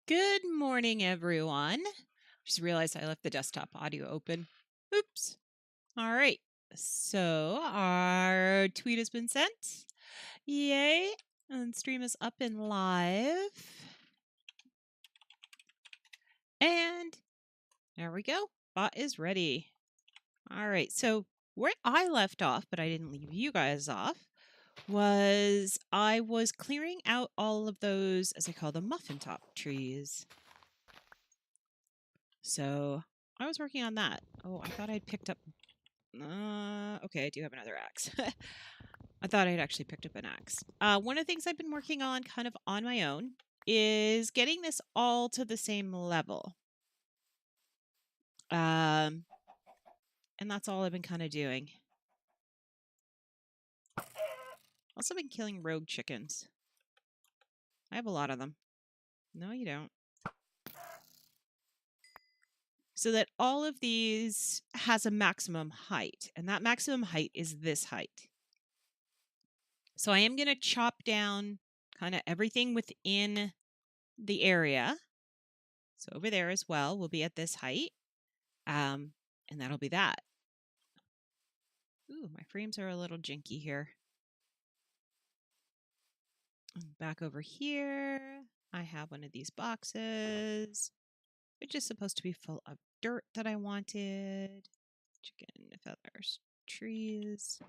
Good morning, everyone. Just realized I left the desktop audio open. Oops. All right. So our tweet has been sent. Yay. And stream is up and live. And there we go. Bot is ready. All right. So where I left off, but I didn't leave you guys off, was I was clearing out all of those, as I call them, muffin top trees. So I was working on that. Oh, I thought I'd picked up... okay, I do have another axe. I thought I'd actually picked up an axe. One of the things I've been working on kind of on my own is getting this all to the same level. And that's all I've been kind of doing. Also been killing rogue chickens. I have a lot of them. No, you don't. So that all of these has a maximum height, and that maximum height is this height. So I am going to chop down kind of everything within the area. So over there as well will be at this height. And that'll be that. Ooh, my frames are a little jinky here. Back over here, I have one of these boxes, which is supposed to be full of dirt that I wanted. Chicken feathers, trees.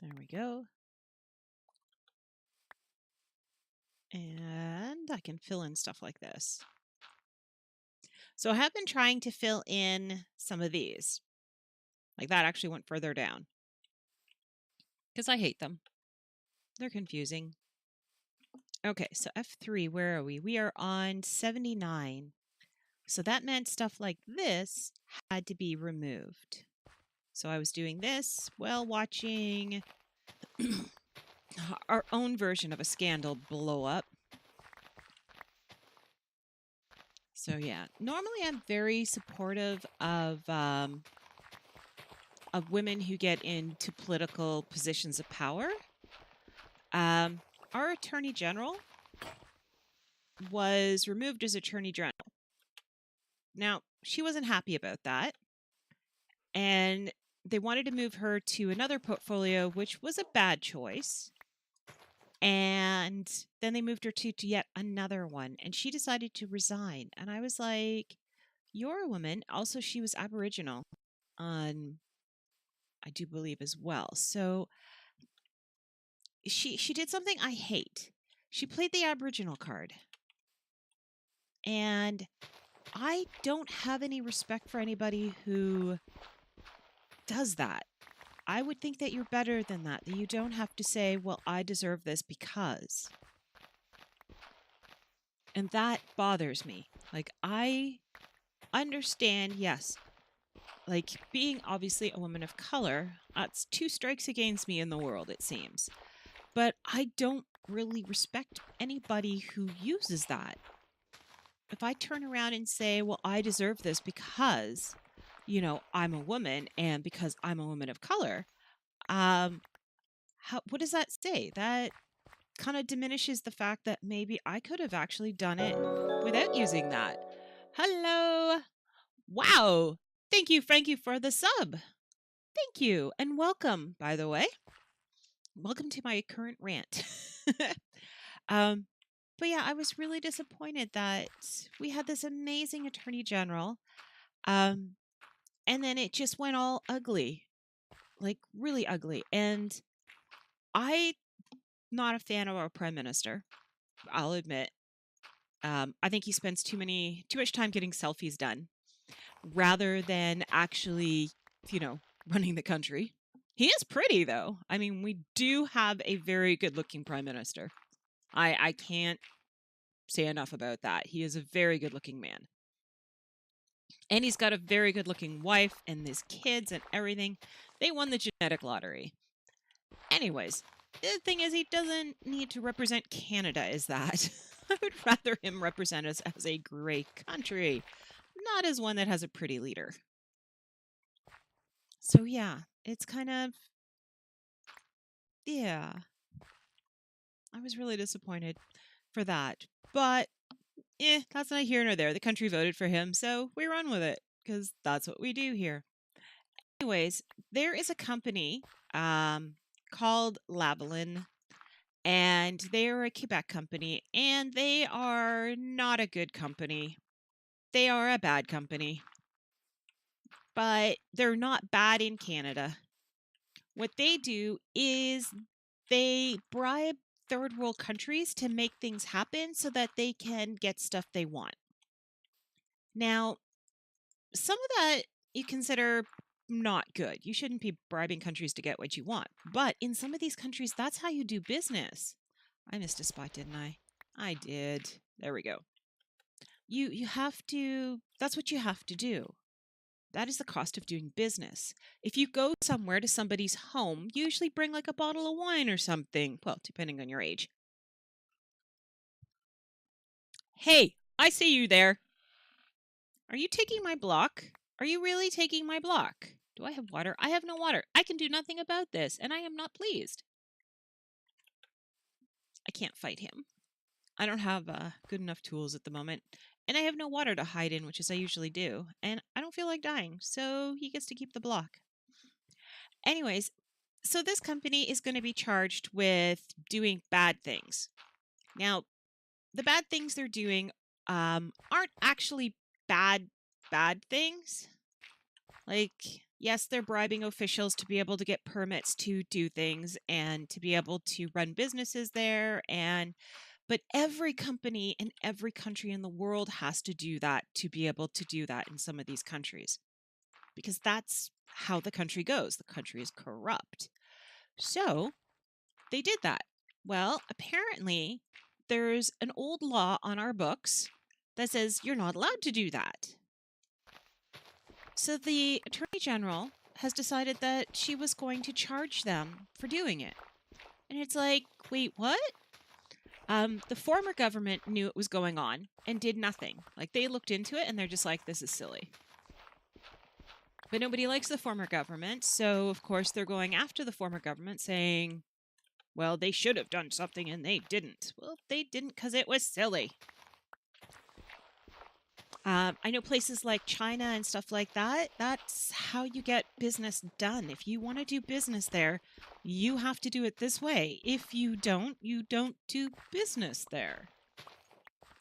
There we go. And I can fill in stuff like this. So I have been trying to fill in some of these. Like that actually went further down. Because I hate them. They're confusing. Okay, so F3, where are we? We are on 79. So that meant stuff like this had to be removed. So I was doing this while watching our own version of a scandal blow up. So yeah, normally I'm very supportive of women who get into political positions of power. Our Attorney General was removed as Attorney General. Now, she wasn't happy about that. And they wanted to move her to another portfolio, which was a bad choice. And then they moved her to yet another one. And she decided to resign. And I was like, you're a woman. Also, she was Aboriginal, I do believe, as well. So she did something I hate. She played the Aboriginal card. And I don't have any respect for anybody who does that. I would think that you're better than that you don't have to say, well, I deserve this because. And that bothers me. Like, I understand, yes, like being obviously a woman of color, that's 2 strikes against me in the world, it seems. But I don't really respect anybody who uses that. If I turn around and say, well, I deserve this because, you know, I'm a woman and because I'm a woman of color, what does that say? That kind of diminishes the fact that maybe I could have actually done it without using that. Hello. Wow. Thank you, Frankie, for the sub. Thank you. And welcome, by the way. Welcome to my current rant. But yeah, I was really disappointed that we had this amazing Attorney General. And then it just went all ugly. Like, really ugly. And I'm not a fan of our Prime Minister, I'll admit. I think he spends too much time getting selfies done rather than actually, you know, running the country. He is pretty, though. I mean, we do have a very good-looking Prime Minister. I can't say enough about that. He is a very good-looking man. And he's got a very good-looking wife and his kids and everything. They won the genetic lottery. Anyways, the thing is, he doesn't need to represent Canada as that. I would rather him represent us as a great country, not as one that has a pretty leader. So yeah, it's kind of... yeah. I was really disappointed for that. But that's not here nor there. The country voted for him, so we run with it because that's what we do here. Anyways, there is a company called Lavalin, and they're a Quebec company, and they are not a good company. They are a bad company, but they're not bad in Canada. What they do is they bribe third world countries to make things happen so that they can get stuff they want. Now, some of that you consider not good. You shouldn't be bribing countries to get what you want. But in some of these countries, that's how you do business. I missed a spot, didn't I? I did. There we go. You have to, that's what you have to do. That is the cost of doing business. If you go somewhere to somebody's home, you usually bring like a bottle of wine or something. Well, depending on your age. Hey, I see you there. Are you taking my block? Are you really taking my block? Do I have water? I have no water. I can do nothing about this, and I am not pleased. I can't fight him. I don't have good enough tools at the moment, and I have no water to hide in, which is I usually do, and I don't feel like dying, so he gets to keep the block. Anyways, so this company is going to be charged with doing bad things. Now, the bad things they're doing aren't actually bad things. Like, yes, they're bribing officials to be able to get permits to do things and to be able to run businesses there. But every company in every country in the world has to do that to be able to do that in some of these countries. Because that's how the country goes. The country is corrupt. So they did that. Well, apparently there's an old law on our books that says you're not allowed to do that. So the Attorney General has decided that she was going to charge them for doing it. And it's like, wait, what? The former government knew it was going on and did nothing. Like, they looked into it and they're just like, this is silly. But nobody likes the former government, so of course they're going after the former government saying, well, they should have done something and they didn't. Well, they didn't because it was silly. I know places like China and stuff like that, that's how you get business done. If you want to do business there, you have to do it this way. If you don't do business there.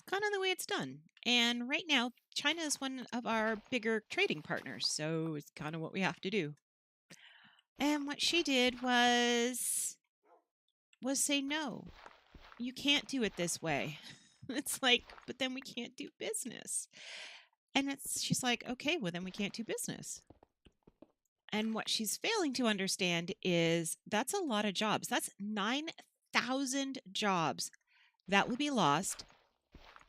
Kind of the way it's done. And right now, China is one of our bigger trading partners, so it's kind of what we have to do. And what she did was say, no, you can't do it this way. It's like, but then we can't do business. And she's like, okay, well, then we can't do business. And what she's failing to understand is that's a lot of jobs. That's 9,000 jobs that would be lost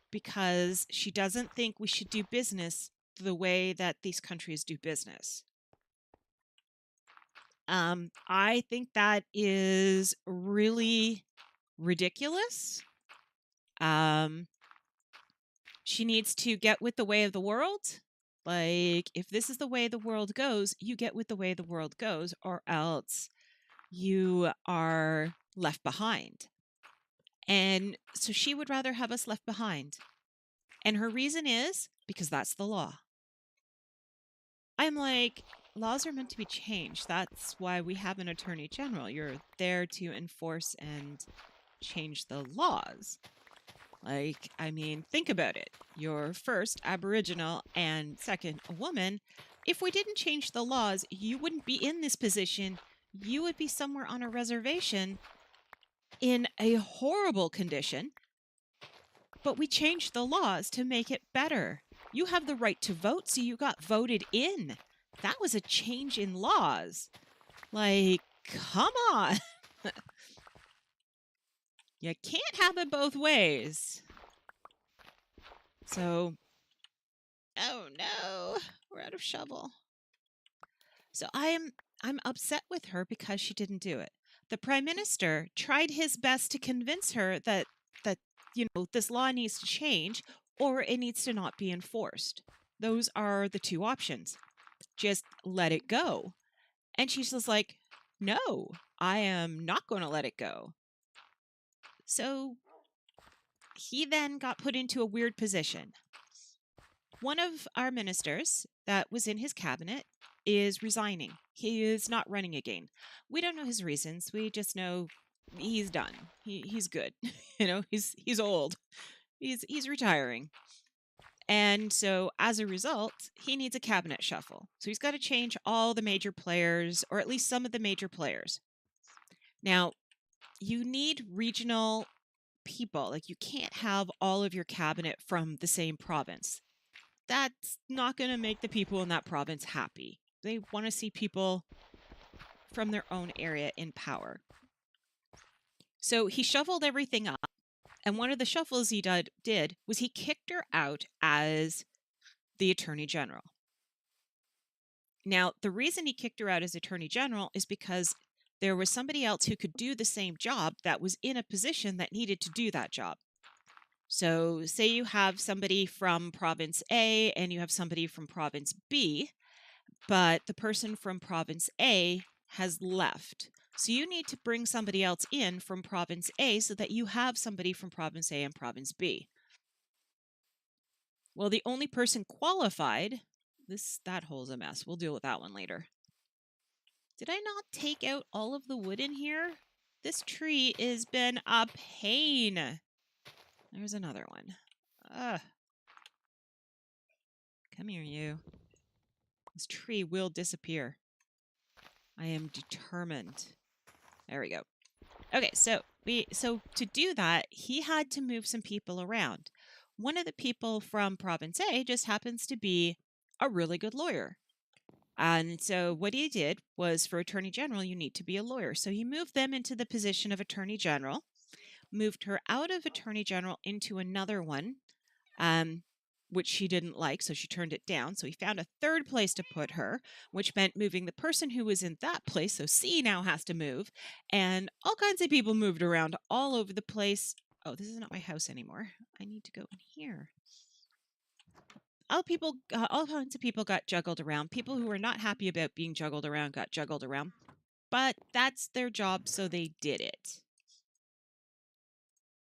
because she doesn't think we should do business the way that these countries do business. I think that is really ridiculous. She needs to get with the way of the world. Like, if this is the way the world goes, you get with the way the world goes, or else you are left behind. And so she would rather have us left behind. And her reason is because that's the law. I'm like, laws are meant to be changed. That's why we have an attorney general. You're there to enforce and change the laws. Like, I mean, think about it. You're first Aboriginal and second a woman. If we didn't change the laws, you wouldn't be in this position. You would be somewhere on a reservation in a horrible condition. But we changed the laws to make it better. You have the right to vote, so you got voted in. That was a change in laws. Like, come on. You can't have it both ways. So, oh no, we're out of shovel. So I'm upset with her because she didn't do it. The Prime Minister tried his best to convince her that this law needs to change or it needs to not be enforced. Those are the two options. Just let it go. And she's just like, no, I am not going to let it go. So he then got put into a weird position. One of our ministers that was in his cabinet is resigning. He is not running again. We don't know his reasons. We just know he's done. He's good. He's old. He's retiring. And so as a result, he needs a cabinet shuffle. So he's got to change all the major players, or at least some of the major players. Now, you need regional people. Like, you can't have all of your cabinet from the same province. That's not going to make the people in that province happy. They want to see people from their own area in power. So he shuffled everything up. And one of the shuffles he did was he kicked her out as the Attorney General. Now, the reason he kicked her out as Attorney General is because there was somebody else who could do the same job that was in a position that needed to do that job. So say you have somebody from province A and you have somebody from province B, but the person from province A has left. So you need to bring somebody else in from province A so that you have somebody from province A and province B. Well, the only person qualified, that hole's a mess. We'll deal with that one later. Did I not take out all of the wood in here? This tree has been a pain. There's another one. Ugh. Come here, you. This tree will disappear. I am determined. There we go. Okay, so to do that, he had to move some people around. One of the people from province A just happens to be a really good lawyer. And so what he did was, for Attorney General, you need to be a lawyer. So he moved them into the position of Attorney General, moved her out of Attorney General into another one, which she didn't like, so she turned it down. So he found a third place to put her, which meant moving the person who was in that place. So C now has to move. And all kinds of people moved around all over the place. Oh, this is not my house anymore. I need to go in here. All kinds of people got juggled around. People who were not happy about being juggled around got juggled around. But that's their job, so they did it.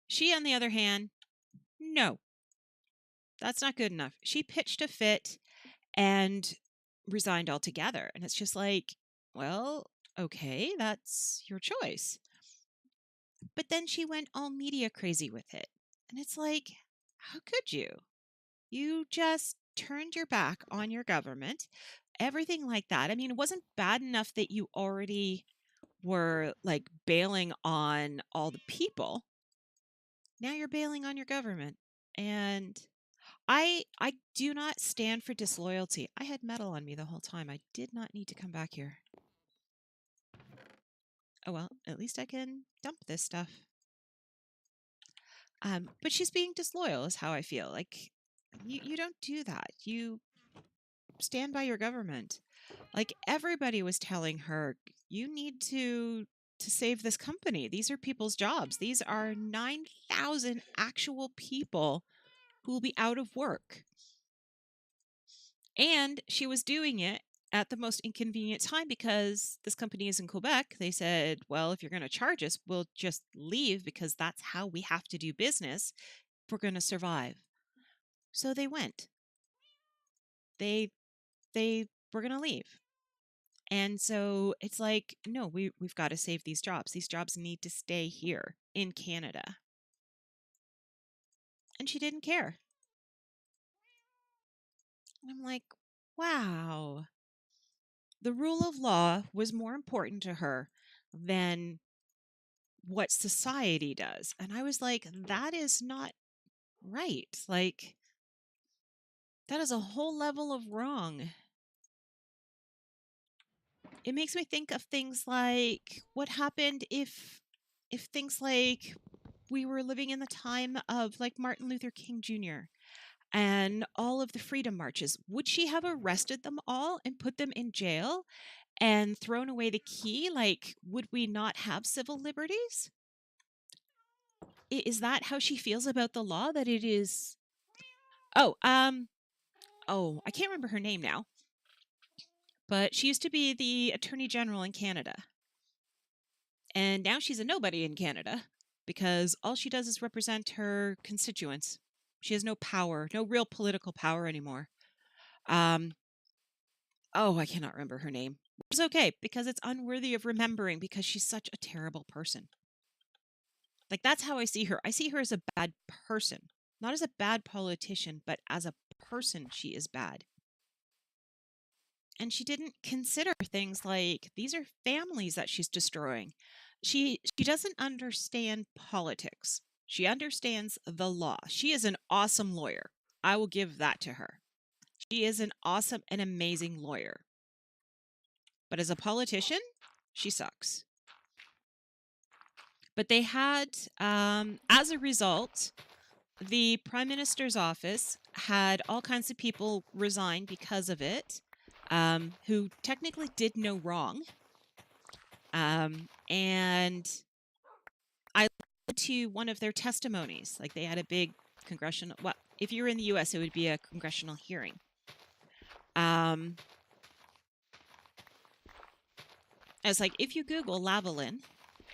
She, on the other hand, no. That's not good enough. She pitched a fit and resigned altogether. And it's just like, well, okay, that's your choice. But then she went all media crazy with it. And it's like, how could you? You just turned your back on your government, everything like that. I mean, it wasn't bad enough that you already were like bailing on all the people. Now you're bailing on your government. And I do not stand for disloyalty. I had metal on me the whole time. I did not need to come back here. Oh well, at least I can dump this stuff. But she's being disloyal is how I feel. Like, you don't do that. You stand by your government. Like, everybody was telling her, you need to save this company. These are people's jobs. These are 9,000 actual people who will be out of work. And she was doing it at the most inconvenient time because this company is in Quebec. They said, well, if you're going to charge us, we'll just leave because that's how we have to do business if we're going to survive. So they went. They were going to leave. And so it's like, no, we've got to save these jobs. These jobs need to stay here in Canada. And she didn't care. And I'm like, wow. The rule of law was more important to her than what society does. And I was like, that is not right. Like, that is a whole level of wrong. It makes me think of things like what happened if things like we were living in the time of like Martin Luther King Jr. and all of the freedom marches. Would she have arrested them all and put them in jail and thrown away the key? Like, would we not have civil liberties? Is that how she feels about the law, that it is? Oh, I can't remember her name now, but she used to be the Attorney General in Canada. And now she's a nobody in Canada. because all she does is represent her constituents. She has no power, no real political power anymore. Oh, I cannot remember her name. It's okay, because it's unworthy of remembering, because she's such a terrible person. Like, that's how I see her. I see her as a bad person. Not as a bad politician, but as a person, she is bad. And she didn't consider things like these are families that she's destroying. She doesn't understand politics. She understands the law. She is an awesome lawyer. I will give that to her. She is an awesome and amazing lawyer. But as a politician, she sucks. But they had, as a result, the Prime Minister's office had all kinds of people resign because of it, who technically did no wrong. And I listened to one of their testimonies. Like, they had a big congressional, well, if you're in the US, it would be a congressional hearing. It's like, if you Google Lavalin,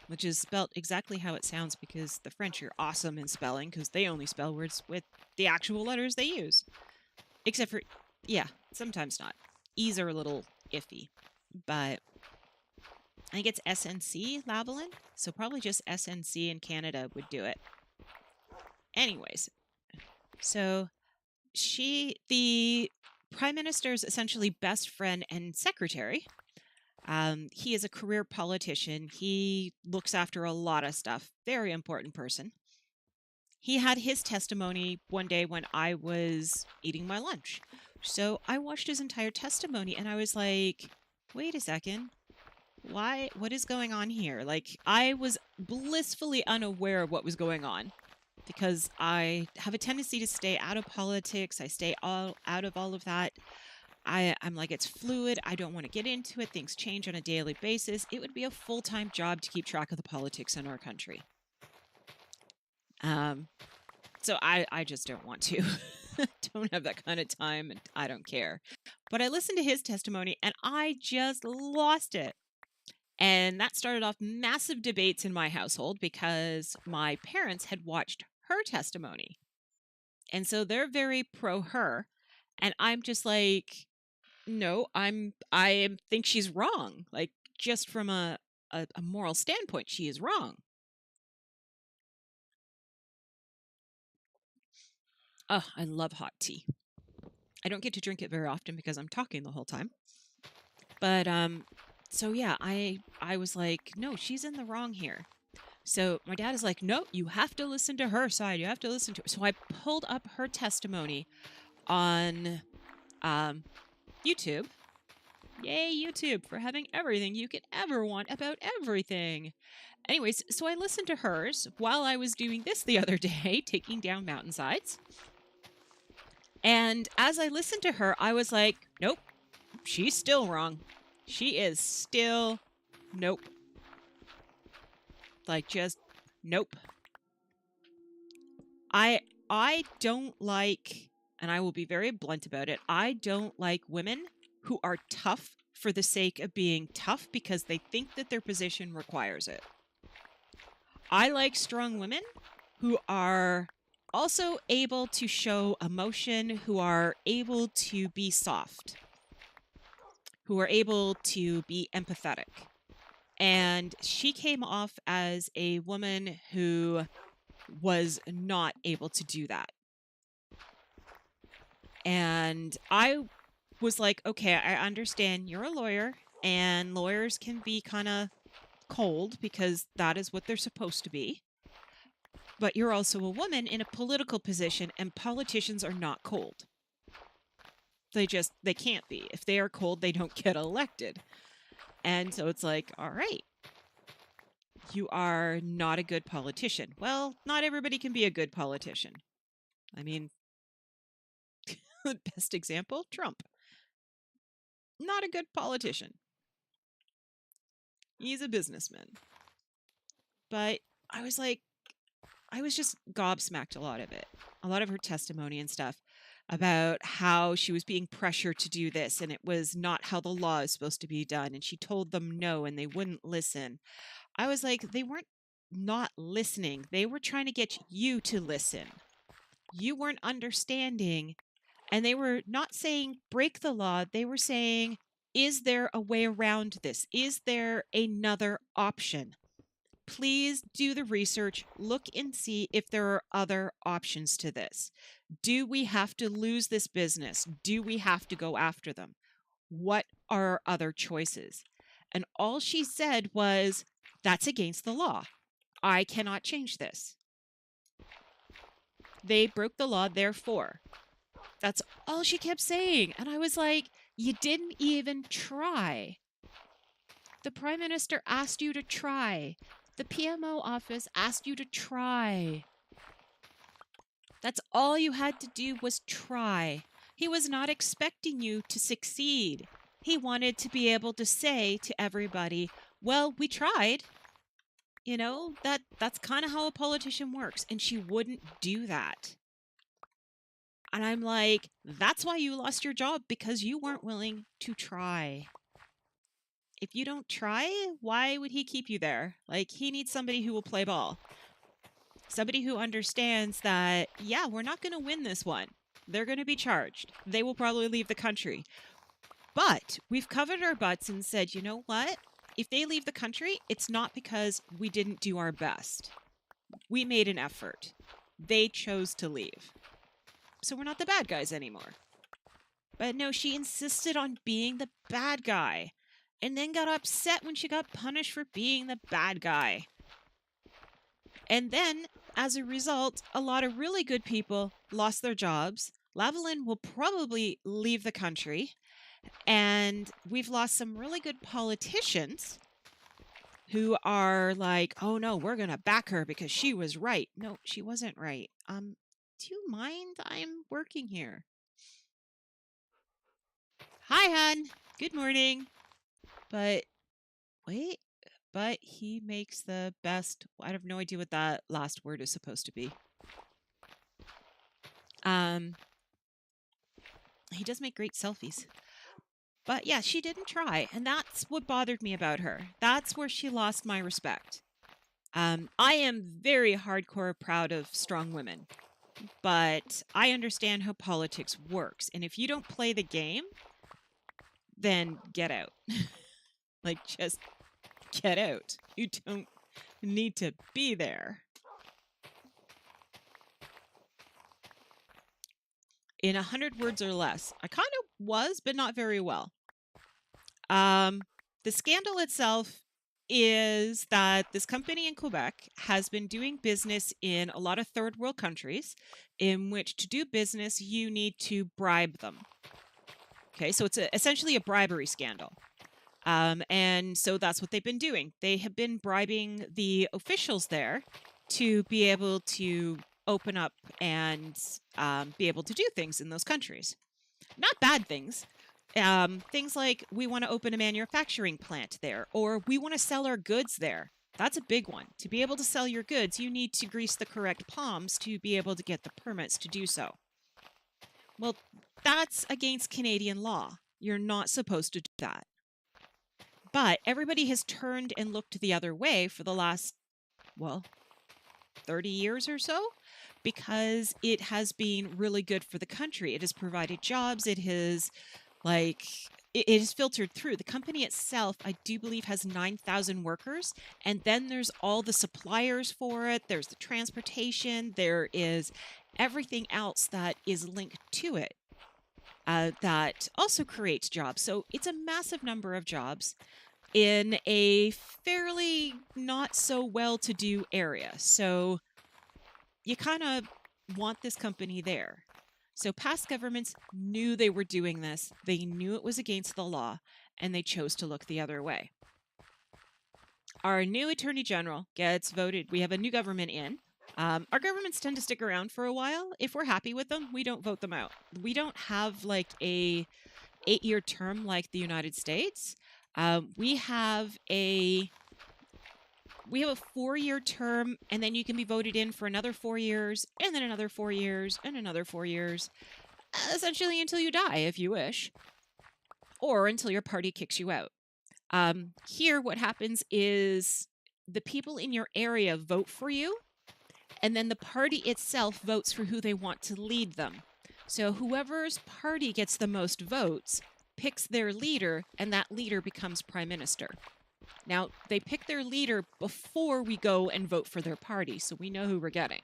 which is spelled exactly how it sounds, because the French are awesome in spelling, because they only spell words with the actual letters they use. Except for, yeah, sometimes not. E's are a little iffy, but I think it's SNC, Lavalin, so probably just SNC in Canada would do it. Anyways, so the Prime Minister's essentially best friend and secretary. He is a career politician. He looks after a lot of stuff. Very important person. He had his testimony one day when I was eating my lunch. So I watched his entire testimony and I was like, wait a second. What is going on here? Like, I was blissfully unaware of what was going on, because I have a tendency to stay out of politics. I stay out of all of that. I'm like, it's fluid. I don't want to get into it. Things change on a daily basis. It would be a full-time job to keep track of the politics in our country. So I just don't want to. Don't have that kind of time, and I don't care. But I listened to his testimony and I just lost it. And that started off massive debates in my household, because my parents had watched her testimony. And so they're very pro her. And I'm just like, no, I think she's wrong. Like, just from a moral standpoint, she is wrong. Oh, I love hot tea. I don't get to drink it very often because I'm talking the whole time. But so yeah, I was like, no, she's in the wrong here. So my dad is like, no, you have to listen to her side. You have to listen to her. So I pulled up her testimony on YouTube. Yay, YouTube, for having everything you could ever want about everything. Anyways, so I listened to hers while I was doing this the other day, taking down mountainsides. And as I listened to her, I was like, nope, she's still wrong. She is still nope. Like, just nope. I don't like, and I will be very blunt about it, I don't like women who are tough for the sake of being tough because they think that their position requires it. I like strong women who are also able to show emotion, who are able to be soft, who are able to be empathetic. And she came off as a woman who was not able to do that. And I was like, okay, I understand you're a lawyer, and lawyers can be kind of cold because that is what they're supposed to be. But you're also a woman in a political position, and politicians are not cold. They can't be. If they are cold, they don't get elected. And so it's like, all right, you are not a good politician. Well, not everybody can be a good politician. I mean, best example, Trump. Not a good politician. He's a businessman. But I was like, I was just gobsmacked a lot of it. A lot of her testimony and stuff about how she was being pressured to do this, and it was not how the law is supposed to be done, and she told them no and they wouldn't listen. I was like, they weren't not listening. They were trying to get you to listen. You weren't understanding. And they were not saying break the law. They were saying, is there a way around this? Is there another option? Please do the research. Look and see if there are other options to this. Do we have to lose this business? Do we have to go after them? What are our other choices? And all she said was, that's against the law. I cannot change this. They broke the law, therefore. That's all she kept saying. And I was like, you didn't even try. The Prime Minister asked you to try. The PMO office asked you to try. That's all you had to do was try. He was not expecting you to succeed. He wanted to be able to say to everybody, well, we tried. You know, that's kind of how a politician works. And she wouldn't do that. And I'm like, that's why you lost your job, because you weren't willing to try. If you don't try, why would he keep you there? Like, he needs somebody who will play ball. Somebody who understands that, yeah, we're not going to win this one. They're going to be charged. They will probably leave the country. But we've covered our butts and said, you know what? If they leave the country, it's not because we didn't do our best. We made an effort. They chose to leave. So we're not the bad guys anymore. But no, she insisted on being the bad guy. And then got upset when she got punished for being the bad guy. And then, as a result, a lot of really good people lost their jobs. Lavalin will probably leave the country. And we've lost some really good politicians who are like, oh no, we're going to back her because she was right. No, she wasn't right. Do you mind? I'm working here. Hi, hon. Good morning. But wait, but he makes the best. I have no idea what that last word is supposed to be. He does make great selfies. But yeah, she didn't try. And that's what bothered me about her. That's where she lost my respect. I am very hardcore proud of strong women. But I understand how politics works. And if you don't play the game, then get out. Like, just get out. You don't need to be there. In 100 words or less. I kind of was, but not very well. The scandal itself is that this company in Quebec has been doing business in a lot of third world countries, in which to do business, you need to bribe them. Okay, so it's essentially a bribery scandal. And so that's what they've been doing. They have been bribing the officials there to be able to open up and be able to do things in those countries. Not bad things. Things like, we want to open a manufacturing plant there, or we want to sell our goods there. That's a big one. To be able to sell your goods, you need to grease the correct palms to be able to get the permits to do so. Well, that's against Canadian law. You're not supposed to do that. But everybody has turned and looked the other way for the last, 30 years or so, because it has been really good for the country. It has provided jobs. It has, it is filtered through. The company itself, I do believe, has 9,000 workers. And then there's all the suppliers for it. There's the transportation. There is everything else that is linked to it that also creates jobs. So it's a massive number of jobs in a fairly not so well-to-do area. So you kind of want this company there. So past governments knew they were doing this. They knew it was against the law, and they chose to look the other way. Our new Attorney General gets voted. We have a new government in. Our governments tend to stick around for a while. If we're happy with them, we don't vote them out. We don't have like a 8-year term like the United States. We have a 4-year term, and then you can be voted in for another 4 years, and then another 4 years, and another 4 years, essentially until you die, if you wish, or until your party kicks you out. Here, what happens is the people in your area vote for you, and then the party itself votes for who they want to lead them. So whoever's party gets the most votes picks their leader, and that leader becomes prime minister. Now, they pick their leader before we go and vote for their party, so we know who we're getting.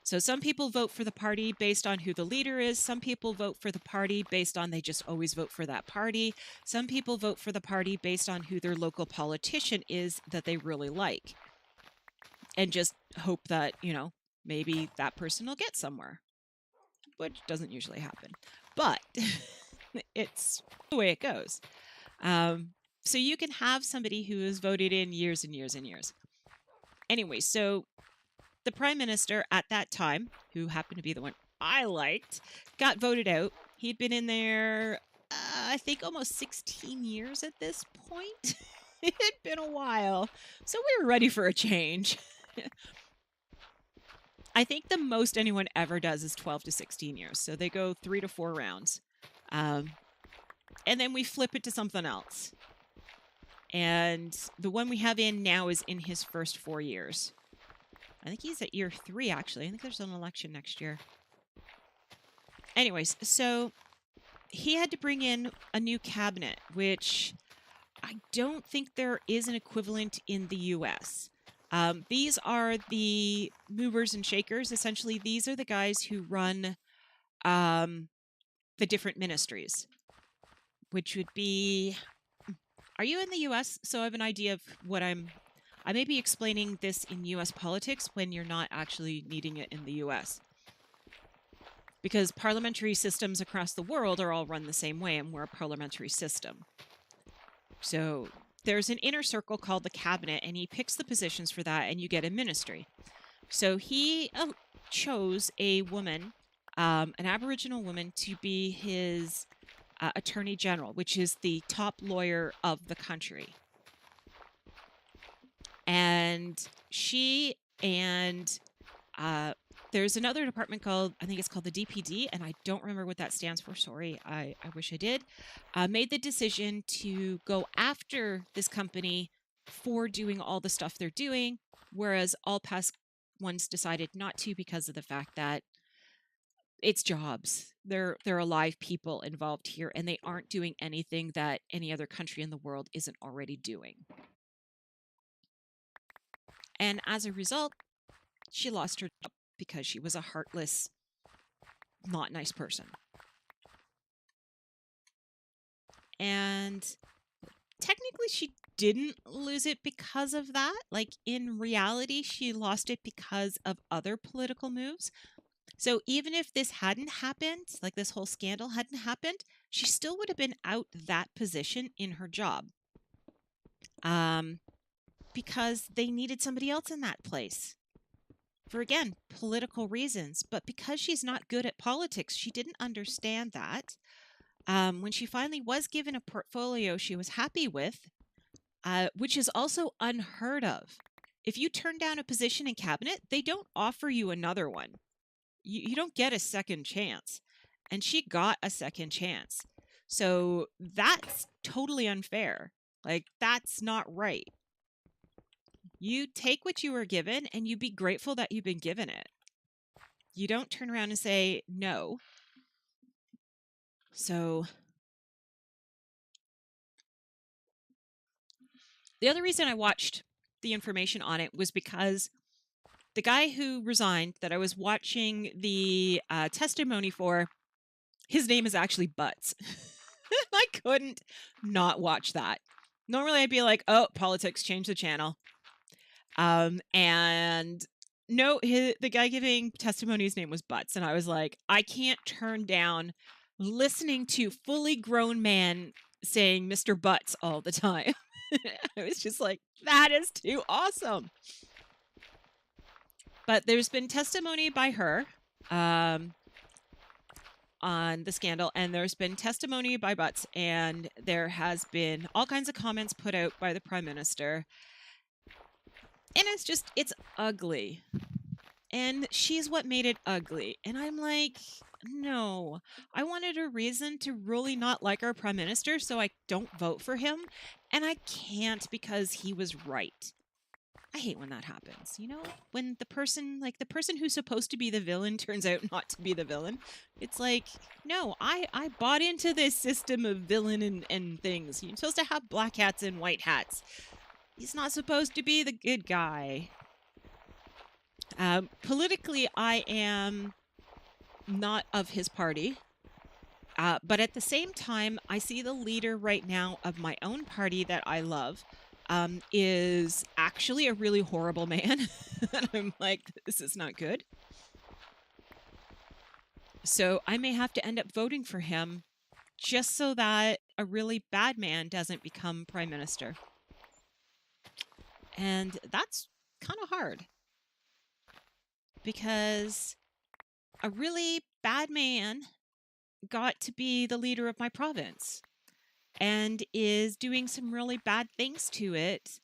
So some people vote for the party based on who the leader is. Some people vote for the party based on they just always vote for that party. Some people vote for the party based on who their local politician is that they really like. And just hope that, you know, maybe that person will get somewhere, which doesn't usually happen. But it's the way it goes. So you can have somebody who has voted in years and years and years. Anyway, so the prime minister at that time, who happened to be the one I liked, got voted out. He'd been in there, I think, almost 16 years at this point. It had been a while. So we were ready for a change. I think the most anyone ever does is 12 to 16 years. So they go 3 to 4 rounds. And then we flip it to something else. And the one we have in now is in his first 4 years. I think he's at year 3, actually. I think there's an election next year. Anyways, so he had to bring in a new cabinet, which I don't think there is an equivalent in the U.S. These are the movers and shakers. Essentially, these are the guys who run the different ministries, which would be... Are you in the U.S.? So I have an idea of what I may be explaining this in U.S. politics when you're not actually needing it in the U.S. Because parliamentary systems across the world are all run the same way, and we're a parliamentary system. So there's an inner circle called the cabinet, and he picks the positions for that, and you get a ministry. So he chose a woman, an Aboriginal woman, to be his attorney general, which is the top lawyer of the country. And she and there's another department called, I think it's called the DPD, and I don't remember what that stands for. Sorry, I wish I did. Made the decision to go after this company for doing all the stuff they're doing, whereas all past ones decided not to because of the fact that it's jobs. They're alive people involved here, and they aren't doing anything that any other country in the world isn't already doing. And as a result, she lost her job because she was a heartless, not nice person. And technically, she didn't lose it because of that. Like, in reality, she lost it because of other political moves. So even if this hadn't happened, like this whole scandal hadn't happened, she still would have been out that position in her job. Because they needed somebody else in that place. For, again, political reasons. But because she's not good at politics, she didn't understand that. When she finally was given a portfolio she was happy with, which is also unheard of. If you turn down a position in cabinet, they don't offer you another one. You don't get a second chance. And she got a second chance. So that's totally unfair. Like, that's not right. You take what you were given and you be grateful that you've been given it. You don't turn around and say no. So the other reason I watched the information on it was because the guy who resigned that I was watching the testimony for, his name is actually Butts. I couldn't not watch that. Normally I'd be like, oh, politics, change the channel. And no, the guy giving testimony's name was Butts. And I was like, I can't turn down listening to fully grown man saying Mr. Butts all the time. I was just like, that is too awesome. But there's been testimony by her on the scandal, and there's been testimony by Butts, and there has been all kinds of comments put out by the Prime Minister. And it's ugly. And she's what made it ugly. And I'm like, No, I wanted a reason to really not like our prime minister, so I don't vote for him. And I can't because he was right. I hate when that happens, you know? When the person who's supposed to be the villain turns out not to be the villain. It's like, no, I bought into this system of villain and things. You're supposed to have black hats and white hats. He's not supposed to be the good guy. Politically, I am not of his party. But at the same time, I see the leader right now of my own party that I love is actually a really horrible man. And I'm like, this is not good. So I may have to end up voting for him just so that a really bad man doesn't become prime minister. And that's kind of hard because a really bad man got to be the leader of my province and is doing some really bad things to it.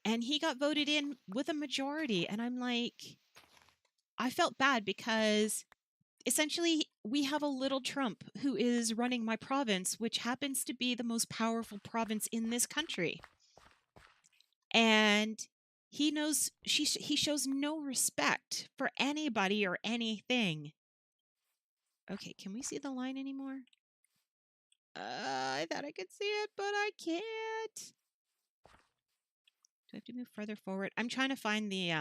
And he got voted in with a majority. And I'm like, I felt bad because essentially we have a little Trump who is running my province, which happens to be the most powerful province in this country. And he knows he shows no respect for anybody or anything. Okay, can we see the line anymore? I thought I could see it, but I can't. Do I have to move further forward? I'm trying to find the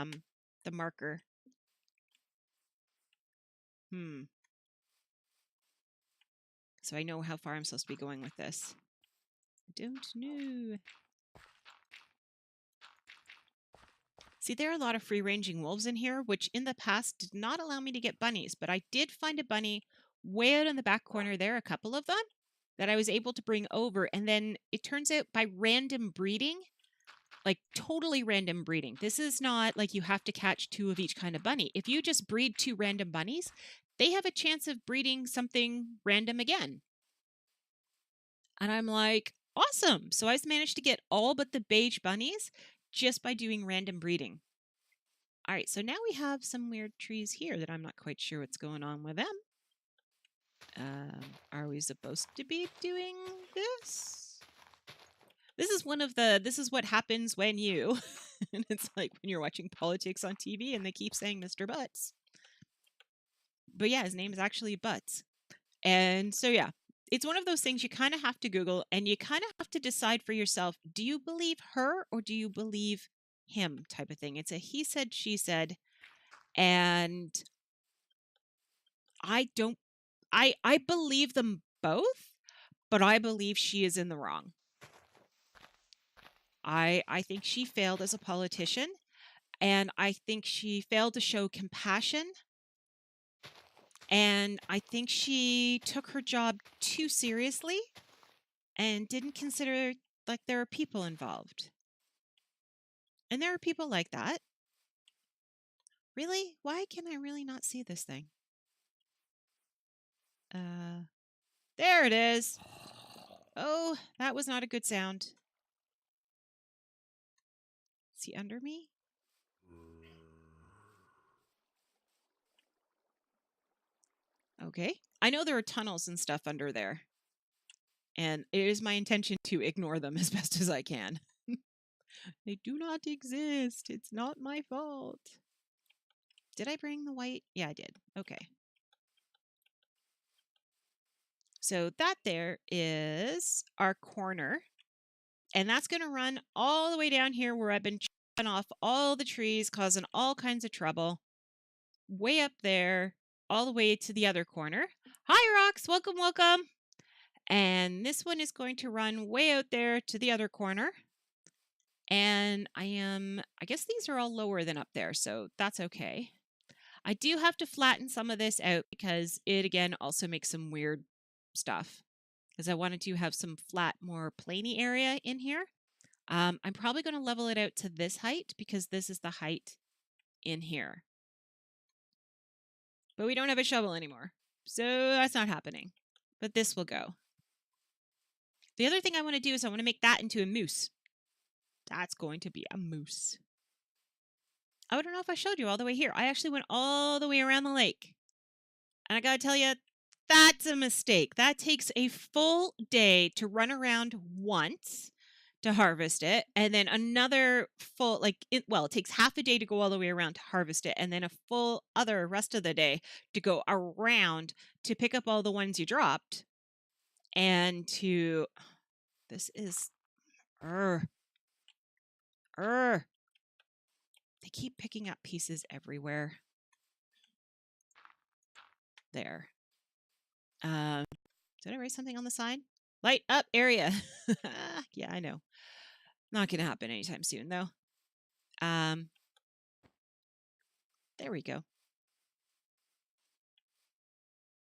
marker. So I know how far I'm supposed to be going with this. I don't know. See, there are a lot of free-ranging wolves in here, which in the past did not allow me to get bunnies, but I did find a bunny way out in the back corner there, a couple of them, that I was able to bring over. And then it turns out by random breeding, like totally random breeding. This is not like you have to catch 2 of each kind of bunny. If you just breed 2 random bunnies, they have a chance of breeding something random again. And I'm like, awesome. So I've managed to get all but the beige bunnies just by doing random breeding. All right, so now we have some weird trees here that I'm not quite sure what's going on with them. Are we supposed to be doing this? This is what happens when you, and it's like when you're watching politics on TV and they keep saying Mr. Butts. But yeah, his name is actually Butts. And so yeah, it's one of those things you kind of have to Google and you kind of have to decide for yourself, do you believe her or do you believe him type of thing? It's a he said, she said. And I believe them both, but I believe she is in the wrong. I think she failed as a politician, and I think she failed to show compassion, and I think she took her job too seriously and didn't consider like there are people involved. And there are people like that. Really? Why can I really not see this thing? There it is. Oh, that was not a good sound. Is he under me? Okay. I know there are tunnels and stuff under there. And it is my intention to ignore them as best as I can. They do not exist. It's not my fault. Did I bring the white? Yeah, I did. Okay. So that there is our corner. And that's going to run all the way down here where I've been chopping off all the trees, causing all kinds of trouble. Way up there, all the way to the other corner. Hi, Rocks. Welcome, welcome. And this one is going to run way out there to the other corner. And I guess these are all lower than up there, so that's okay. I do have to flatten some of this out because it, again, also makes some weird stuff. Because I wanted to have some flat, more plainy area in here. I'm probably going to level it out to this height because this is the height in here. But we don't have a shovel anymore, so that's not happening. But this will go. The other thing I want to do is I want to make that into a moose. That's going to be a moose. I don't know if I showed you all the way here. I actually went all the way around the lake. And I gotta tell you, that's a mistake. That takes a full day to run around once to harvest it, and then another full, it takes half a day to go all the way around to harvest it, and then a full other rest of the day to go around to pick up all the ones you dropped. And this is, they keep picking up pieces everywhere. There. Did I write something on the side? Light up area. Yeah, I know. Not going to happen anytime soon, though. There we go.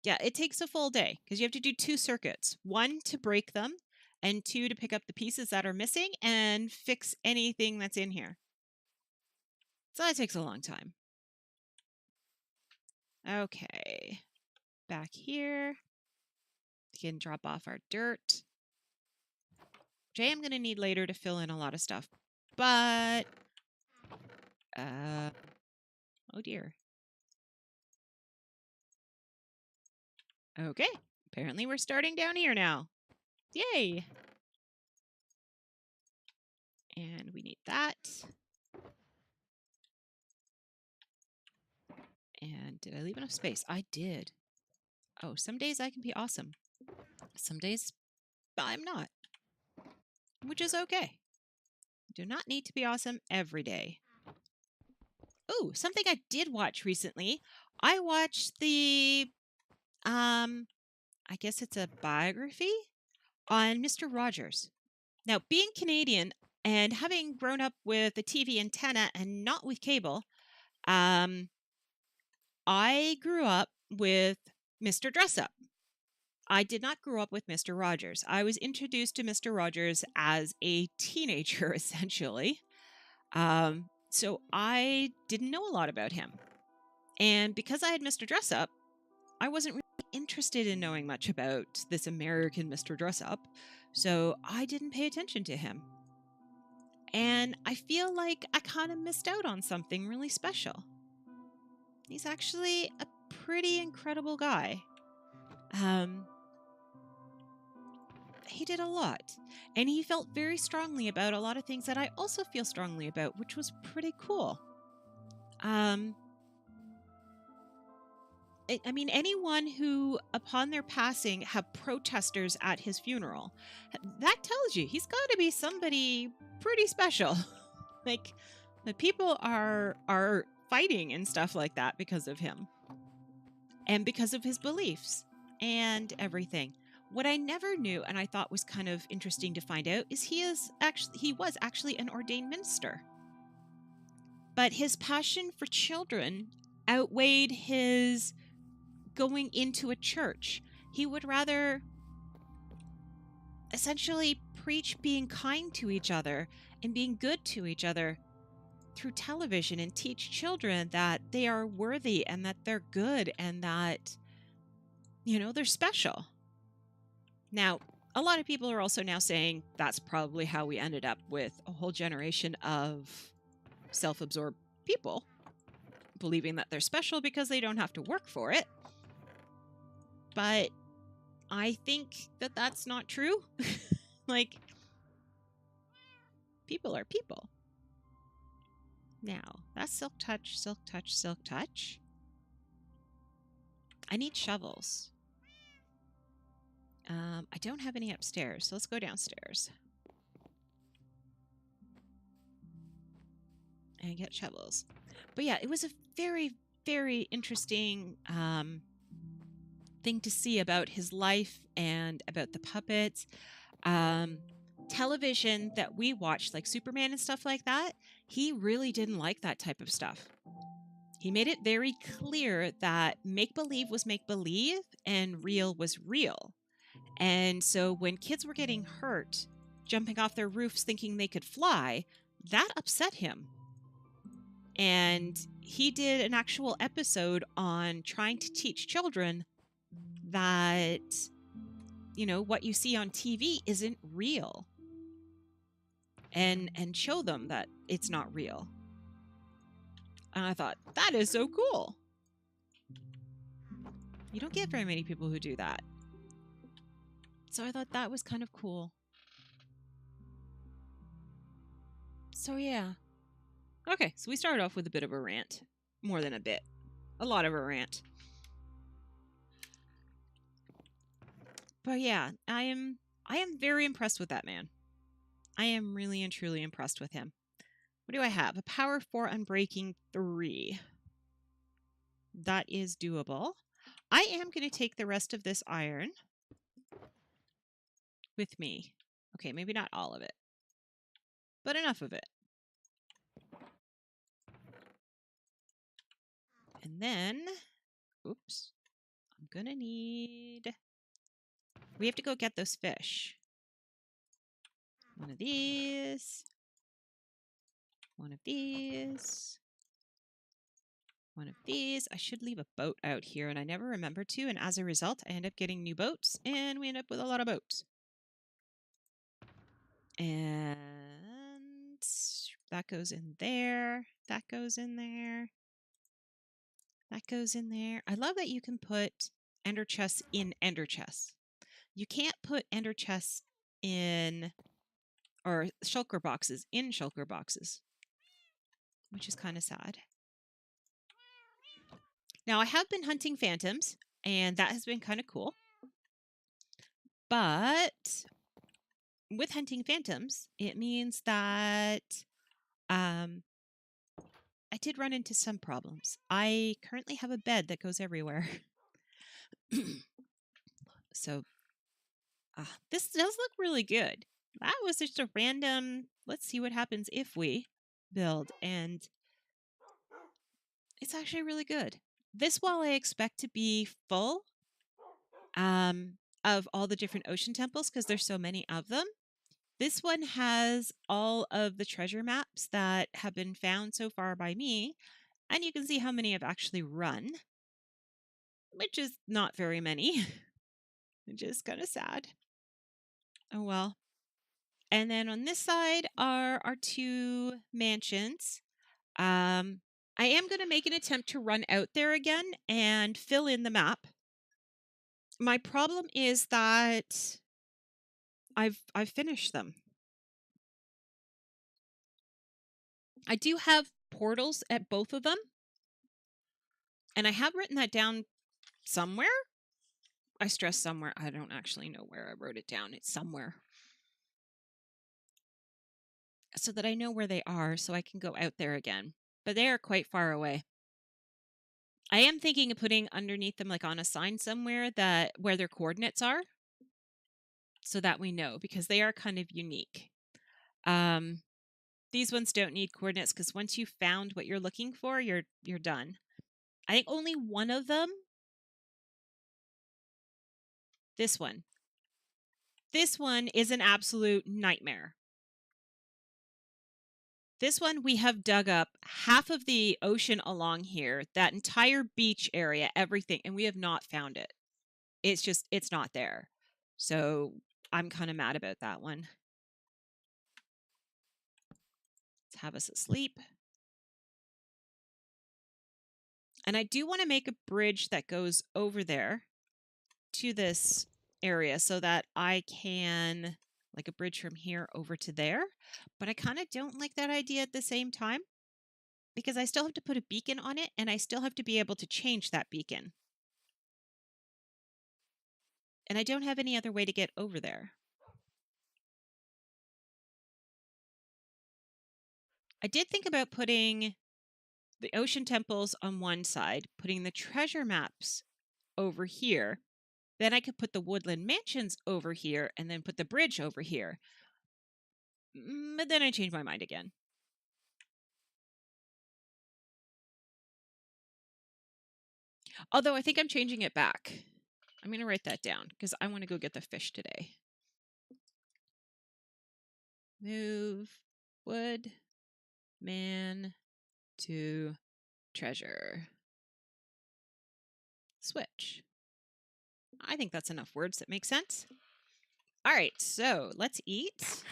Yeah, it takes a full day because you have to do 2 circuits. 1 to break them, and 2 to pick up the pieces that are missing and fix anything that's in here. So that takes a long time. Okay. Back here. We can drop off our dirt, which I am going to need later to fill in a lot of stuff. But, oh dear. Okay, apparently we're starting down here now. Yay! And we need that. And did I leave enough space? I did. Oh, some days I can be awesome. Some days I'm not, which is okay. Do not need to be awesome every day. Oh, something I did watch recently. I watched the, I guess it's a biography on Mr. Rogers. Now, being Canadian and having grown up with a TV antenna and not with cable, I grew up with Mr. Dressup. I did not grow up with Mr. Rogers. I was introduced to Mr. Rogers as a teenager, essentially. So I didn't know a lot about him. And because I had Mr. Dressup, I wasn't really interested in knowing much about this American Mr. Dressup. So I didn't pay attention to him. And I feel like I kind of missed out on something really special. He's actually a pretty incredible guy. He did a lot, and he felt very strongly about a lot of things that I also feel strongly about, which was pretty cool. I mean, anyone who, upon their passing, have protesters at his funeral, that tells you he's got to be somebody pretty special. Like, the people are fighting and stuff like that because of him, and because of his beliefs and everything. What I never knew, and I thought was kind of interesting to find out, is he was actually an ordained minister. But his passion for children outweighed his going into a church. He would rather essentially preach being kind to each other and being good to each other through television and teach children that they are worthy and that they're good and that, they're special. Now, a lot of people are also now saying that's probably how we ended up with a whole generation of self-absorbed people, believing that they're special because they don't have to work for it. But I think that that's not true. Like, people are people. Now, that's Silk Touch, Silk Touch, Silk Touch. I need shovels. I don't have any upstairs, so let's go downstairs and get shovels. But yeah, it was a very, very interesting thing to see about his life and about the puppets. Television that we watched, like Superman and stuff like that, he really didn't like that type of stuff. He made it very clear that make-believe was make-believe and real was real. And so when kids were getting hurt, jumping off their roofs thinking they could fly, that upset him. And he did an actual episode on trying to teach children that, what you see on TV isn't real. And show them that it's not real. And I thought, that is so cool. You don't get very many people who do that. So I thought that was kind of cool. So yeah. Okay, so we started off with a bit of a rant. More than a bit. A lot of a rant. But yeah, I am very impressed with that man. I am really and truly impressed with him. What do I have? A power 4 unbreaking 3. That is doable. I am going to take the rest of this iron with me. Okay, maybe not all of it, but enough of it. And then, oops, I'm going to need... We have to go get those fish. One of these. One of these. One of these. I should leave a boat out here, and I never remember to, and as a result, I end up getting new boats, and we end up with a lot of boats. And that goes in there. That goes in there. That goes in there. I love that you can put ender chests in ender chests. You can't put ender chests in, or shulker boxes in shulker boxes, which is kind of sad. Now, I have been hunting phantoms, and that has been kind of cool. But with hunting phantoms, it means that I did run into some problems. I currently have a bed that goes everywhere. So this does look really good. That was just a random, let's see what happens if we build, and it's actually really good. This wall I expect to be full of all the different ocean temples because there's so many of them. This one has all of the treasure maps that have been found so far by me, and you can see how many I've actually run, which is not very many, which is kind of sad. Oh well. And then on this side are our 2 mansions. I am going to make an attempt to run out there again and fill in the map. My problem is that I've finished them. I do have portals at both of them, and I have written that down somewhere. I stress somewhere. I don't actually know where I wrote it down. It's somewhere. So that I know where they are so I can go out there again. But they are quite far away. I am thinking of putting underneath them, like on a sign somewhere, that where their coordinates are, so that we know, because they are kind of unique. These ones don't need coordinates because once you've found what you're looking for, you're done. I think only one of them. This one. This one is an absolute nightmare. This one, we have dug up half of the ocean along here, that entire beach area, everything, and we have not found it. It's not there. So I'm kind of mad about that one. Let's have us asleep. And I do want to make a bridge that goes over there to this area so that I can, like a bridge from here over to there. But I kind of don't like that idea at the same time because I still have to put a beacon on it and I still have to be able to change that beacon. And I don't have any other way to get over there. I did think about putting the ocean temples on one side, putting the treasure maps over here. Then I could put the woodland mansions over here and then put the bridge over here. But then I changed my mind again. Although I think I'm changing it back. I'm going to write that down because I want to go get the fish today. Move wood man to treasure. Switch. I think that's enough words that make sense. All right, so let's eat.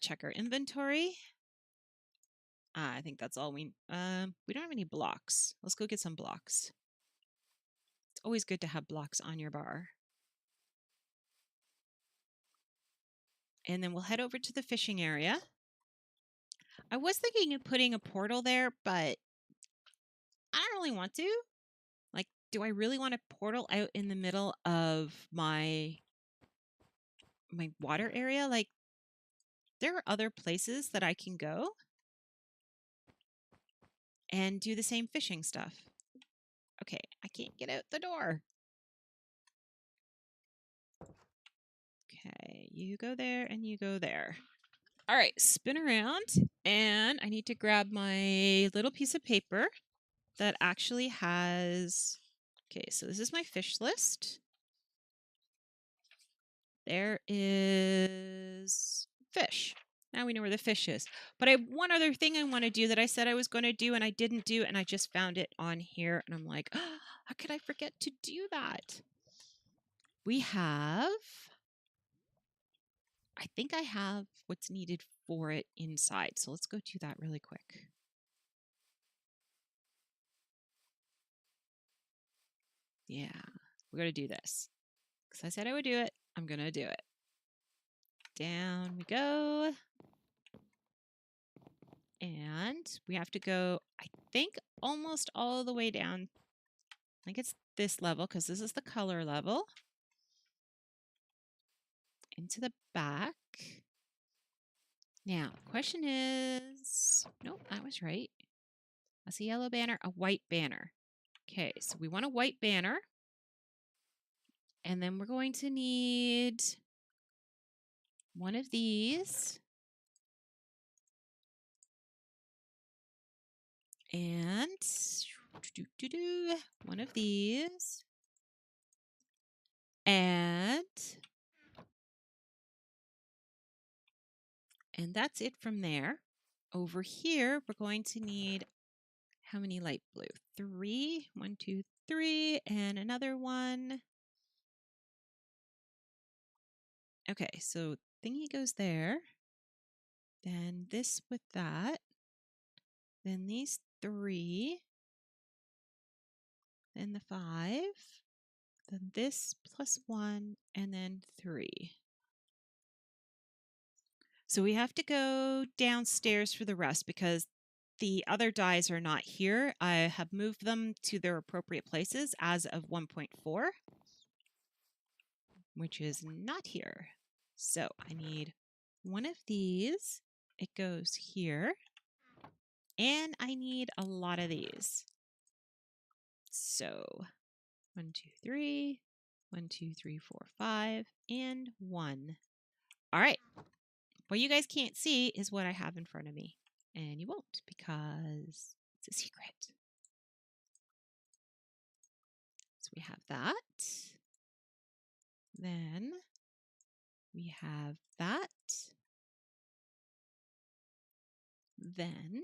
Check our inventory. I think that's all we don't have any blocks. Let's go get some blocks. It's always good to have blocks on your bar. And then we'll head over to the fishing area. I was thinking of putting a portal there, but I don't really want to. Like, do I really want a portal out in the middle of my water area? Like, there are other places that I can go and do the same fishing stuff. Okay, I can't get out the door. Okay, you go there and you go there. All right, spin around, and I need to grab my little piece of paper that actually has... Okay, so this is my fish list. There is fish. Now we know where the fish is. But I have one other thing I want to do that I said I was going to do and I didn't do, and I just found it on here, and I'm like, oh, how could I forget to do that? We have... I think I have what's needed for it inside. So let's go do that really quick. Yeah, we're going to do this. Because I said I would do it. I'm going to do it. Down we go. And we have to go, I think, almost all the way down. I think it's this level because this is the color level. Into the back. Now, the question is... Nope, that was right. That's a yellow banner, a white banner. Okay, so we want a white banner. And then we're going to need one of these. And one of these. And that's it from there. Over here, we're going to need how many light blue? 3. 1, 2, 3, and another one. Okay, so thingy goes there. Then this with that. Then these 3. Then the 5. Then this plus 1, and then 3. So we have to go downstairs for the rest because the other dies are not here. I have moved them to their appropriate places as of 1.4, which is not here. So I need one of these. It goes here. And I need a lot of these. So 1, 2, 3, 1, 2, 3, 4, 5, and 1. All right. What you guys can't see is what I have in front of me. And you won't because it's a secret. So we have that. Then we have that. Then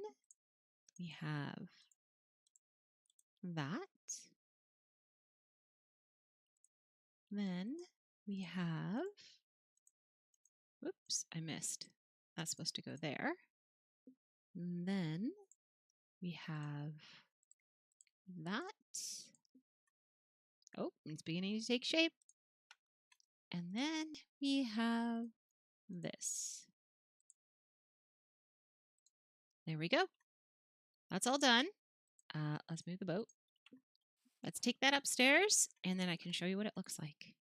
we have that. Then we have... Whoops, I missed. That's supposed to go there. And then we have that. Oh, it's beginning to take shape. And then we have this. There we go. That's all done. Let's move the boat. Let's take that upstairs, and then I can show you what it looks like.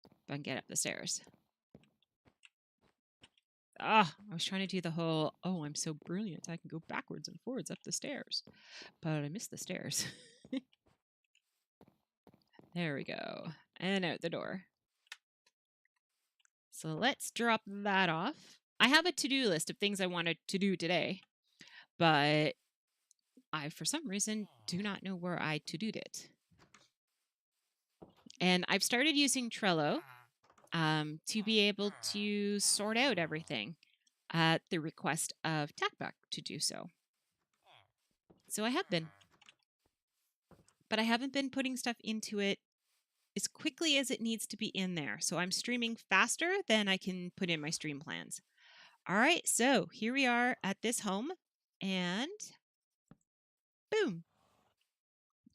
If I can get up the stairs. Ah, I was trying to do the whole, oh, I'm so brilliant, I can go backwards and forwards up the stairs. But I missed the stairs. There we go. And out the door. So let's drop that off. I have a to-do list of things I wanted to do today, but I, for some reason, do not know where I to-do'd it. And I've started using Trello to be able to sort out everything at the request of TACBAC to do so. So I have been. But I haven't been putting stuff into it as quickly as it needs to be in there. So I'm streaming faster than I can put in my stream plans. All right, so here we are at this home. And boom.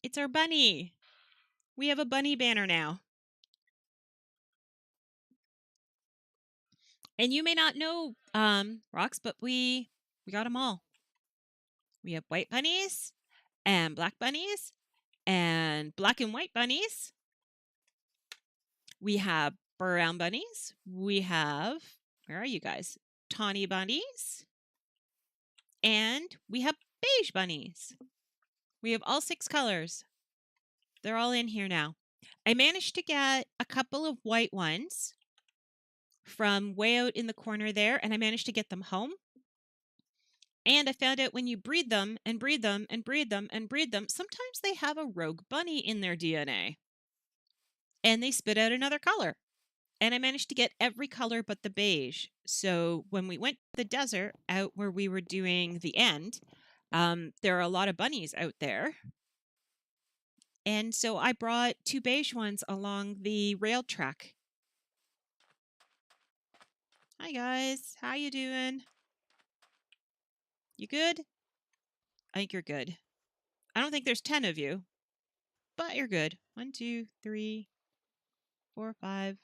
It's our bunny. We have a bunny banner now. And you may not know, Rox, but we got them all. We have white bunnies and black bunnies and black and white bunnies. We have brown bunnies. We have, where are you guys? Tawny bunnies. And we have beige bunnies. We have all 6 colors. They're all in here now. I managed to get a couple of white ones from way out in the corner there, and I managed to get them home. And I found out when you breed them and breed them and breed them and breed them, sometimes they have a rogue bunny in their DNA. And they spit out another color. And I managed to get every color but the beige. So when we went to the desert out where we were doing the end, there are a lot of bunnies out there. And so I brought 2 beige ones along the rail track. Hi guys, how you doing? You good? I think you're good. I don't think there's 10 of you, but you're good. 1, 2, 3, 4, 5.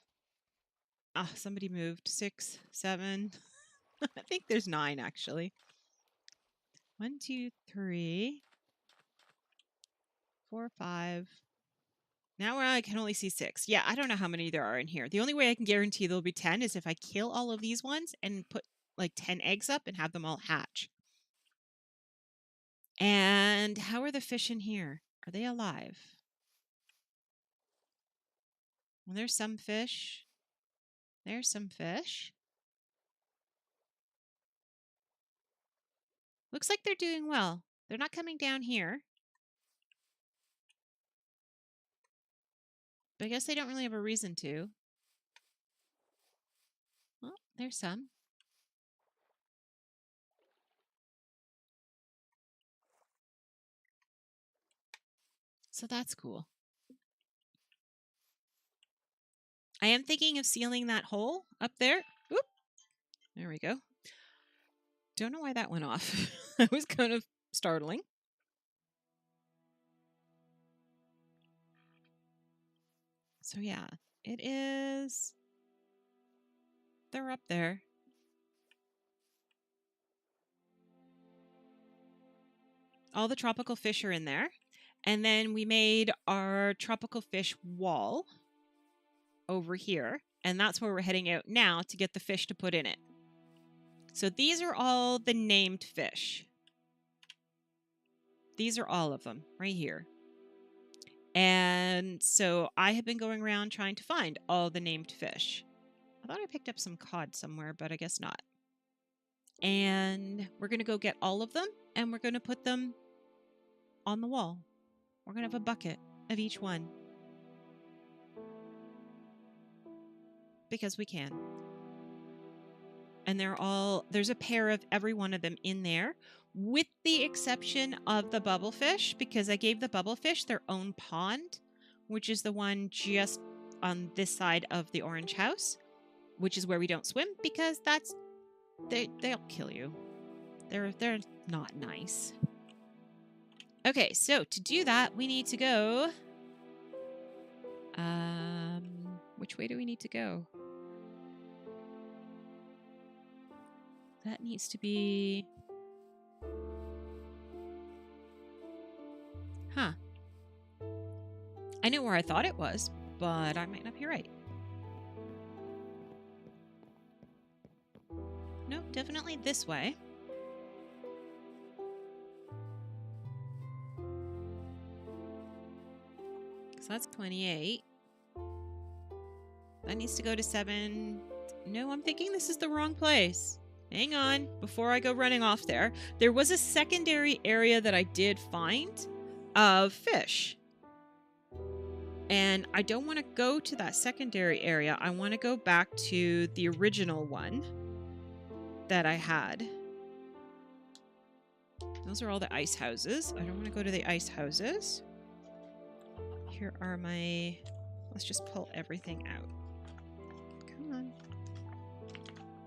Ah, somebody moved. 6, 7. I think there's 9 actually. 1, 2, 3, 4, 5. Now I can only see 6. Yeah, I don't know how many there are in here. The only way I can guarantee there'll be 10 is if I kill all of these ones and put like 10 eggs up and have them all hatch. And how are the fish in here? Are they alive? Well, there's some fish. There's some fish. Looks like they're doing well. They're not coming down here. But I guess they don't really have a reason to. Well, there's some. So that's cool. I am thinking of sealing that hole up there. Oop. There we go. Don't know why that went off. That was kind of startling. So yeah, it is. They're up there. All the tropical fish are in there. And then we made our tropical fish wall over here. And that's where we're heading out now to get the fish to put in it. So these are all the named fish. These are all of them right here. And so I have been going around trying to find all the named fish. I thought I picked up some cod somewhere, but I guess not. And we're going to go get all of them, and we're going to put them on the wall. We're going to have a bucket of each one. Because we can. And there's a pair of every one of them in there, with the exception of the bubblefish, because I gave the bubblefish their own pond, which is the one just on this side of the orange house, which is where we don't swim, because they'll kill you. They're not nice. Okay, so to do that, we need to go. Which way do we need to go? That needs to be... Huh. I know where I thought it was, but I might not be right. Nope, definitely this way. So that's 28. That needs to go to 7. No, I'm thinking this is the wrong place. Hang on, before I go running off there. There was a secondary area that I did find of fish. And I don't want to go to that secondary area. I want to go back to the original one that I had. Those are all the ice houses. I don't want to go to the ice houses. Here are my... Let's just pull everything out. Come on.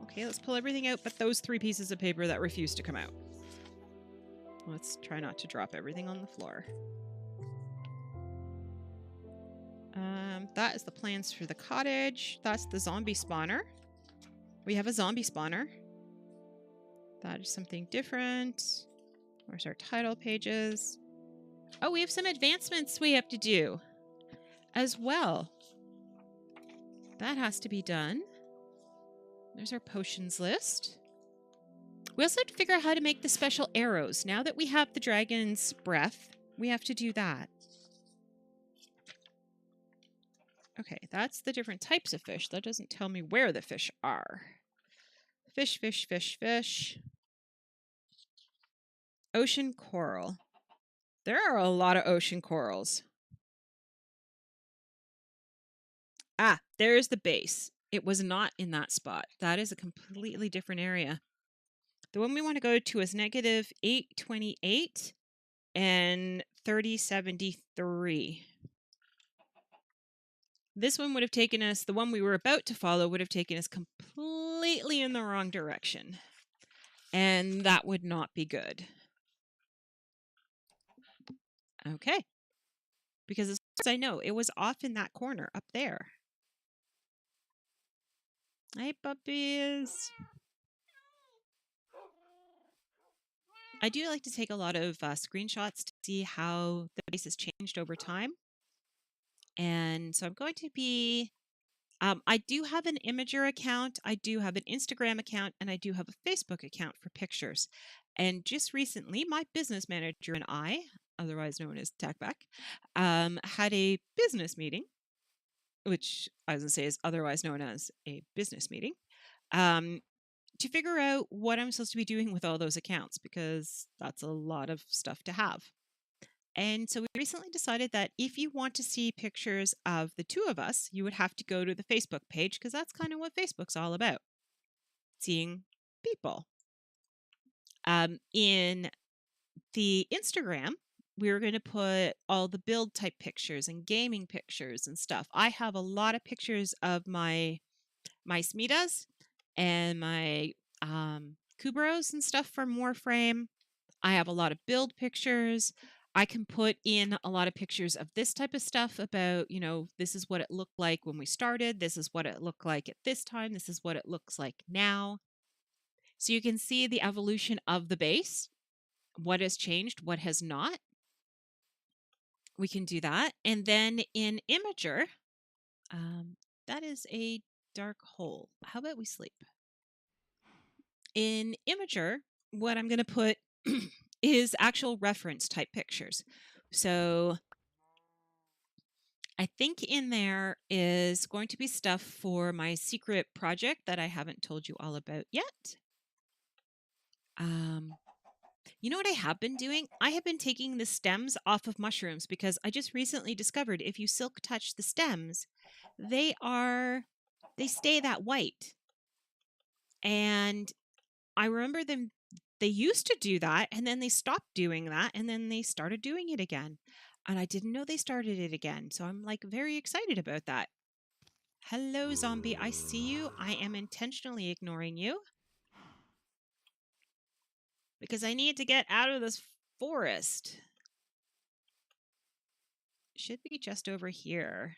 Okay, let's pull everything out but those 3 pieces of paper that refuse to come out. Let's try not to drop everything on the floor. That is the plans for the cottage. That's the zombie spawner. We have a zombie spawner. That is something different. Where's our title pages? Oh, we have some advancements we have to do as well. That has to be done. There's our potions list. We also have to figure out how to make the special arrows. Now that we have the dragon's breath, we have to do that. Okay, that's the different types of fish. That doesn't tell me where the fish are. Fish, fish, fish, fish. Ocean coral. There are a lot of ocean corals. Ah, there's the base. It was not in that spot. That is a completely different area. The one we want to go to is negative 828 and 3073. This one would have taken us, the one we were about to follow would have taken us completely in the wrong direction. And that would not be good. Okay. Because as far as I know, it was off in that corner up there. Hey, puppies. I do like to take a lot of screenshots to see how the base has changed over time. And so I'm going to be... I do have an Imager account, I do have an Instagram account, and I do have a Facebook account for pictures. And just recently, my business manager and I, otherwise known as TechBack, had a business meeting, which I was going to say is otherwise known as a business meeting, to figure out what I'm supposed to be doing with all those accounts, because that's a lot of stuff to have. And so we recently decided that if you want to see pictures of the two of us, you would have to go to the Facebook page, because that's kind of what Facebook's all about, seeing people. In the Instagram, we were going to put all the build type pictures and gaming pictures and stuff. I have a lot of pictures of my Smitas and my Kubros and stuff from Warframe. I have a lot of build pictures. I can put in a lot of pictures of this type of stuff about, you know, this is what it looked like when we started. This is what it looked like at this time. This is what it looks like now. So you can see the evolution of the base, what has changed, what has not. We can do that. And then in Imager, that is a dark hole. How about we sleep? In Imager, what I'm going to put is actual reference type pictures. So I think in there is going to be stuff for my secret project that I haven't told you all about yet. You know what I have been doing? I have been taking the stems off of mushrooms, because I just recently discovered if you silk touch the stems, they stay that white. And I remember they used to do that, and then they stopped doing that, and then they started doing it again. And I didn't know they started it again. So I'm like very excited about that. Hello, zombie. I see you. I am intentionally ignoring you, because I need to get out of this forest. Should be just over here.